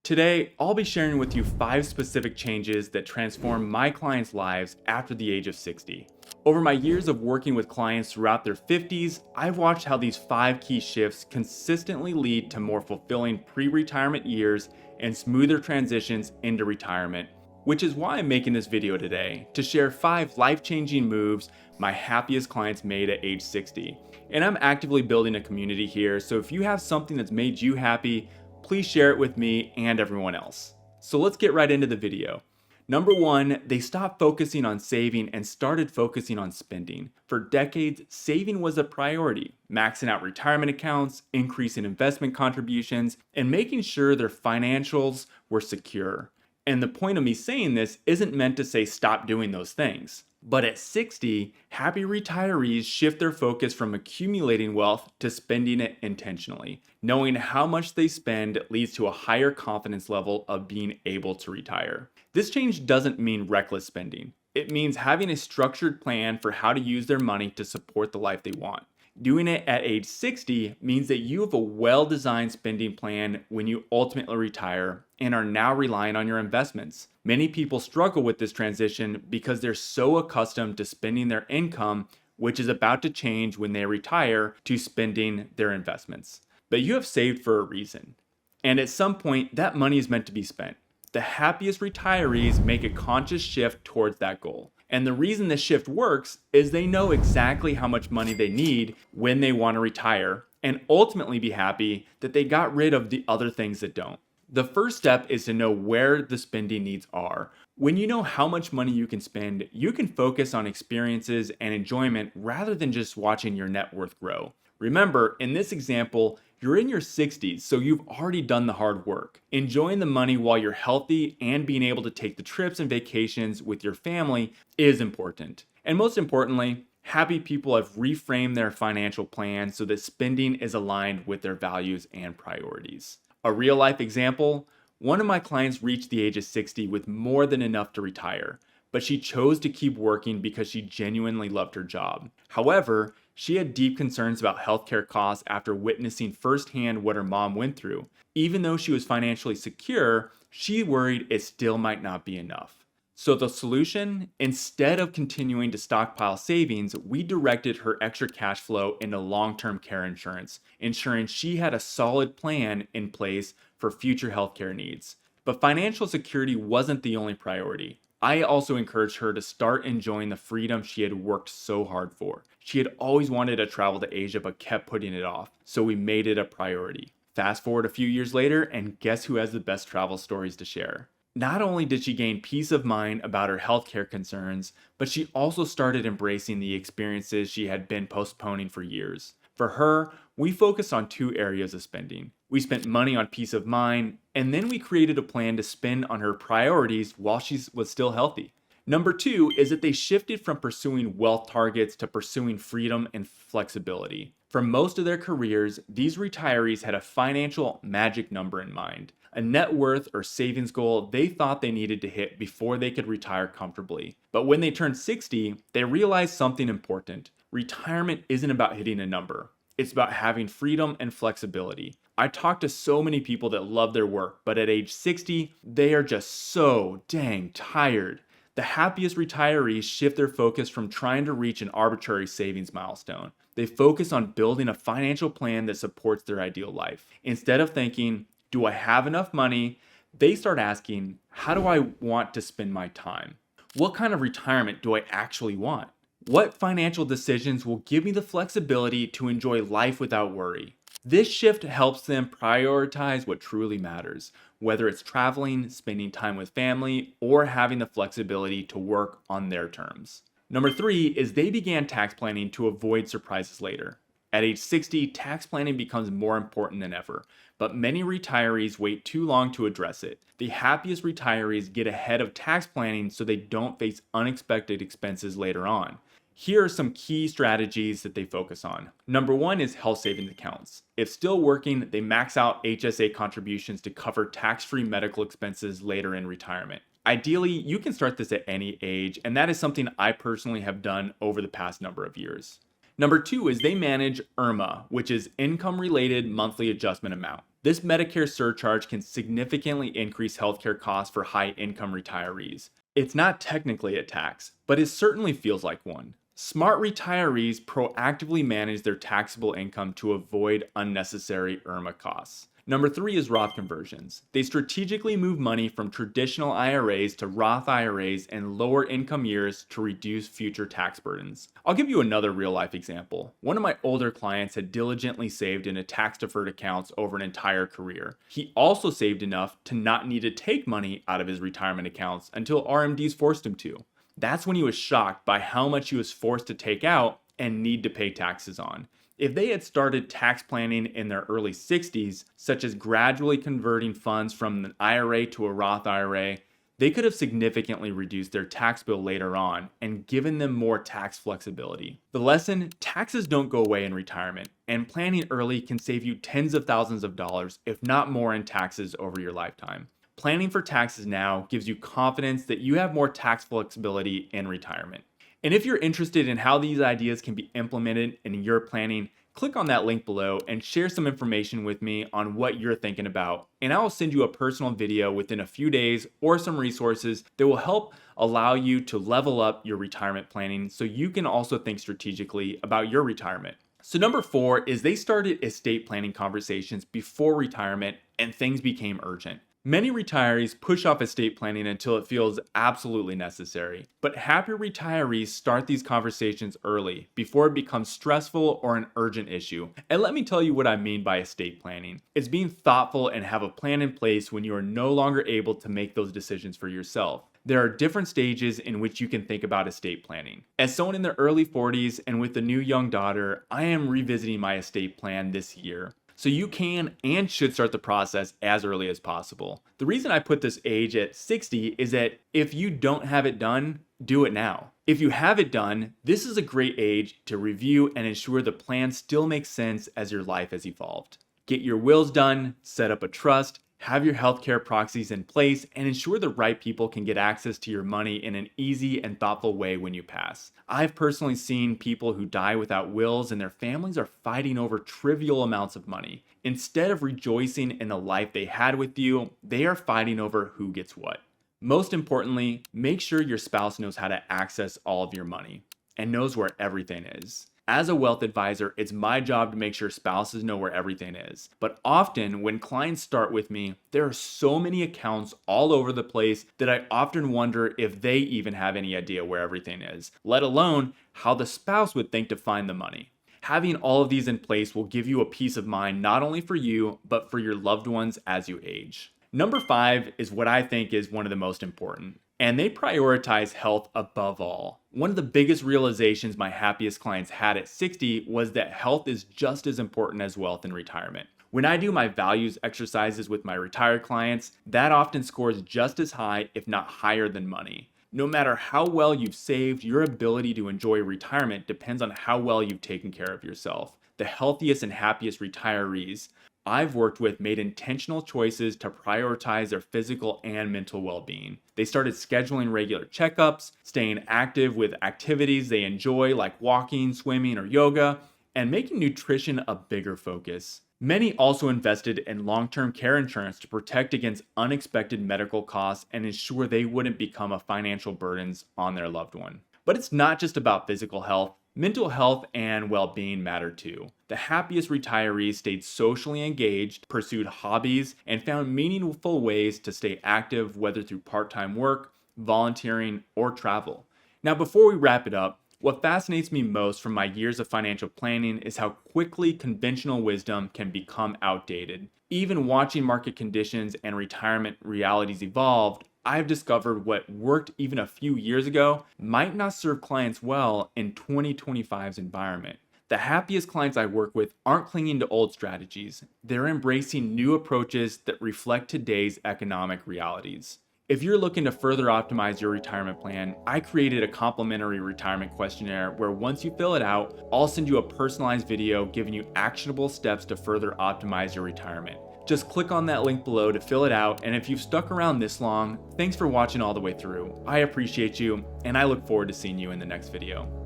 Today, I'll be sharing with you 5 specific changes that transform my clients' lives after the age of 60. Over my years of working with clients throughout their 50s, I've watched how these 5 key shifts consistently lead to more fulfilling pre-retirement years and smoother transitions into retirement, which is why I'm making this video today, to share 5 life-changing moves my happiest clients made at age 60. And I'm actively building a community here, so if you have something that's made you happy, please share it with me and everyone else. So let's get right into the video. Number 1, they stopped focusing on saving and started focusing on spending. For decades, saving was a priority, maxing out retirement accounts, increasing investment contributions, and making sure their financials were secure. And the point of me saying this isn't meant to say stop doing those things. But at 60, happy retirees shift their focus from accumulating wealth to spending it intentionally. Knowing how much they spend leads to a higher confidence level of being able to retire. This change doesn't mean reckless spending. It means having a structured plan for how to use their money to support the life they want. Doing it at age 60 means that you have a well-designed spending plan when you ultimately retire and are now relying on your investments. Many people struggle with this transition because they're so accustomed to spending their income, which is about to change when they retire, to spending their investments. But you have saved for a reason. And at some point, that money is meant to be spent. The happiest retirees make a conscious shift towards that goal. And the reason this shift works is they know exactly how much money they need when they want to retire and ultimately be happy that they got rid of the other things that don't. The first step is to know where the spending needs are. When you know how much money you can spend, you can focus on experiences and enjoyment rather than just watching your net worth grow. Remember, in this example, you're in your 60s, so you've already done the hard work. Enjoying the money while you're healthy and being able to take the trips and vacations with your family is important. And most importantly, happy people have reframed their financial plan so that spending is aligned with their values and priorities. A real life example, one of my clients reached the age of 60 with more than enough to retire, but she chose to keep working because she genuinely loved her job. However, she had deep concerns about healthcare costs after witnessing firsthand what her mom went through. Even though she was financially secure, she worried it still might not be enough. So the solution? Instead of continuing to stockpile savings, we directed her extra cash flow into long-term care insurance, ensuring she had a solid plan in place for future healthcare needs. But financial security wasn't the only priority. I also encouraged her to start enjoying the freedom she had worked so hard for. She had always wanted to travel to Asia but kept putting it off, so we made it a priority. Fast forward a few years later, and guess who has the best travel stories to share? Not only did she gain peace of mind about her healthcare concerns, but she also started embracing the experiences she had been postponing for years. For her, we focused on 2 areas of spending. We spent money on peace of mind, and then we created a plan to spend on her priorities while she was still healthy. Number 2 is that they shifted from pursuing wealth targets to pursuing freedom and flexibility. For most of their careers, these retirees had a financial magic number in mind, a net worth or savings goal they thought they needed to hit before they could retire comfortably. But when they turned 60, they realized something important. Retirement isn't about hitting a number. It's about having freedom and flexibility. I talk to so many people that love their work, but at age 60, they are just so dang tired. The happiest retirees shift their focus from trying to reach an arbitrary savings milestone. They focus on building a financial plan that supports their ideal life. Instead of thinking, do I have enough money? They start asking, how do I want to spend my time? What kind of retirement do I actually want? What financial decisions will give me the flexibility to enjoy life without worry? This shift helps them prioritize what truly matters, whether it's traveling, spending time with family, or having the flexibility to work on their terms. Number 3 is they began tax planning to avoid surprises later. At age 60, tax planning becomes more important than ever, but many retirees wait too long to address it. The happiest retirees get ahead of tax planning so they don't face unexpected expenses later on. Here are some key strategies that they focus on. Number 1 is health savings accounts. If still working, they max out HSA contributions to cover tax-free medical expenses later in retirement. Ideally, you can start this at any age, and that is something I personally have done over the past number of years. Number 2 is they manage IRMA, which is Income Related Monthly Adjustment Amount. This Medicare surcharge can significantly increase healthcare costs for high-income retirees. It's not technically a tax, but it certainly feels like one. Smart retirees proactively manage their taxable income to avoid unnecessary IRMA costs. Number 3 is Roth conversions. They strategically move money from traditional IRAs to Roth IRAs in lower income years to reduce future tax burdens. I'll give you another real life example. One of my older clients had diligently saved into tax deferred accounts over an entire career. He also saved enough to not need to take money out of his retirement accounts until RMDs forced him to. That's when he was shocked by how much he was forced to take out and need to pay taxes on. If they had started tax planning in their early 60s, such as gradually converting funds from an IRA to a Roth IRA, they could have significantly reduced their tax bill later on and given them more tax flexibility. The lesson: taxes don't go away in retirement, and planning early can save you tens of thousands of dollars, if not more, in taxes over your lifetime. Planning for taxes now gives you confidence that you have more tax flexibility in retirement. And if you're interested in how these ideas can be implemented in your planning, click on that link below and share some information with me on what you're thinking about. And I will send you a personal video within a few days or some resources that will help allow you to level up your retirement planning so you can also think strategically about your retirement. So number 4 is they started estate planning conversations before retirement and things became urgent. Many retirees push off estate planning until it feels absolutely necessary, but happier retirees start these conversations early before it becomes stressful or an urgent issue. And let me tell you what I mean by estate planning. It's being thoughtful and have a plan in place when you are no longer able to make those decisions for yourself. There are different stages in which you can think about estate planning. As someone in their early 40s and with a new young daughter, I am revisiting my estate plan this year. So you can and should start the process as early as possible. The reason I put this age at 60 is that if you don't have it done, do it now. If you have it done, this is a great age to review and ensure the plan still makes sense as your life has evolved. Get your wills done, set up a trust, have your healthcare proxies in place, and ensure the right people can get access to your money in an easy and thoughtful way when you pass. I've personally seen people who die without wills and their families are fighting over trivial amounts of money. Instead of rejoicing in the life they had with you, they are fighting over who gets what. Most importantly, make sure your spouse knows how to access all of your money and knows where everything is. As a wealth advisor, it's my job to make sure spouses know where everything is. But often, when clients start with me, there are so many accounts all over the place that I often wonder if they even have any idea where everything is, let alone how the spouse would think to find the money. Having all of these in place will give you a peace of mind not only for you, but for your loved ones as you age. Number 5 is what I think is one of the most important, and they prioritize health above all. One of the biggest realizations my happiest clients had at 60 was that health is just as important as wealth in retirement. When I do my values exercises with my retired clients, that often scores just as high, if not higher than money. No matter how well you've saved, your ability to enjoy retirement depends on how well you've taken care of yourself. The healthiest and happiest retirees I've worked with made intentional choices to prioritize their physical and mental well-being. They started scheduling regular checkups, staying active with activities they enjoy like walking, swimming, or yoga, and making nutrition a bigger focus. Many also invested in long-term care insurance to protect against unexpected medical costs and ensure they wouldn't become a financial burden on their loved one. But it's not just about physical health. Mental health and well-being matter too. The happiest retirees stayed socially engaged, pursued hobbies, and found meaningful ways to stay active, whether through part-time work, volunteering, or travel. Now, before we wrap it up, what fascinates me most from my years of financial planning is how quickly conventional wisdom can become outdated. Even watching market conditions and retirement realities evolve, I've discovered what worked even a few years ago might not serve clients well in 2025's environment. The happiest clients I work with aren't clinging to old strategies. They're embracing new approaches that reflect today's economic realities. If you're looking to further optimize your retirement plan, I created a complimentary retirement questionnaire where once you fill it out, I'll send you a personalized video giving you actionable steps to further optimize your retirement. Just click on that link below to fill it out, and if you've stuck around this long, thanks for watching all the way through. I appreciate you, and I look forward to seeing you in the next video.